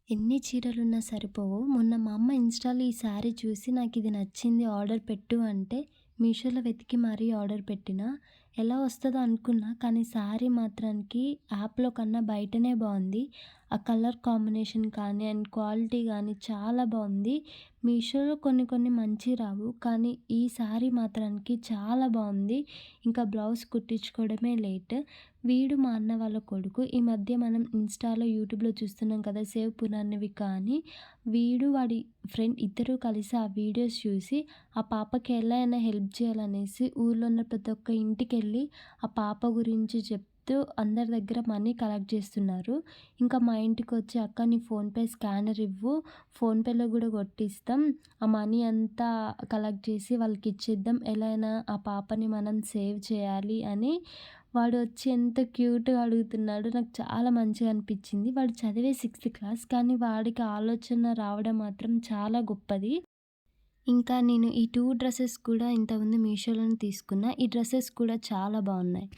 ఎన్ని చీరలున్నా సరిపోవు. మొన్న మా అమ్మ ఇన్‌స్టాలో ఈ శారీ చూసి నాకిది నచ్చింది ఆర్డర్ పెట్టు అంటే, మీషోలో వెతికి మరీ ఆర్డర్ పెట్టినా. ఎలా వస్తదో అనుకున్నా, కానీ శారీ మాత్రానికి యాప్‌లో కన్నా బయటనే బావుంది. ఆ కలర్ కాంబినేషన్ కానీ అండ్ క్వాలిటీ గానీ చాలా బావుంది. మీషోలో కొన్ని కొన్ని మంచియి రావు. కానీ ఈ శారీ మాత్రానికి చాలా బావుంది. ఇంకా బ్లౌజ్ కుట్టించుకోవడమే లేట్. వీడు మా అన్న వాళ్ళ కొడుకు. ఈ మధ్య మనం ఇన్‌స్టాలో, యూట్యూబ్‌లో చూస్తున్నాం కదా! సేవ్ పునర్నవిక అని. వీడు వాడి ఫ్రెండ్ ఇద్దరూ కలిసి ఆ వీడియోస్ చూసి, ఆ పాపకి ఎలా అయినా హెల్ప్ చేయాలనేసి ఊర్లో ఉన్న ప్రతి ఒక్క ఇంటికెళ్ళి ఆ పాప గురించి చెప్తూ అందరి దగ్గర మనీ కలెక్ట్ చేస్తున్నారు. ఇంకా మా ఇంటికొచ్చి "అక్క నీ ఫోన్‌పే స్కానర్ ఇవ్వు. ఫోన్‌పేలో కూడా కొట్టిస్తాం. ఆ మనీ అంతా కలెక్ట్ చేసి వాళ్ళకిచ్చేద్దాం. ఎలా అయినా ఆ పాపని మనం సేవ్ చేయాలి" అని వాడొచ్చి ఎంత క్యూట్‌గా అడుగుతున్నాడో నాకు చాలా మంచిగా అనిపిచ్చింది. వాడు చదివేది సిక్స్త్ క్లాస్. కానీ వాడికి ఆలోచన రావడం మాత్రం చాలా గొప్పది. ఇంకా నేను ఈ 2 డ్రెసెస్ కూడా ఇంతకుముందు మీషోలోనే తీసుకున్నా. ఈ డ్రెసెస్ కూడా చాలా బావున్నాయి.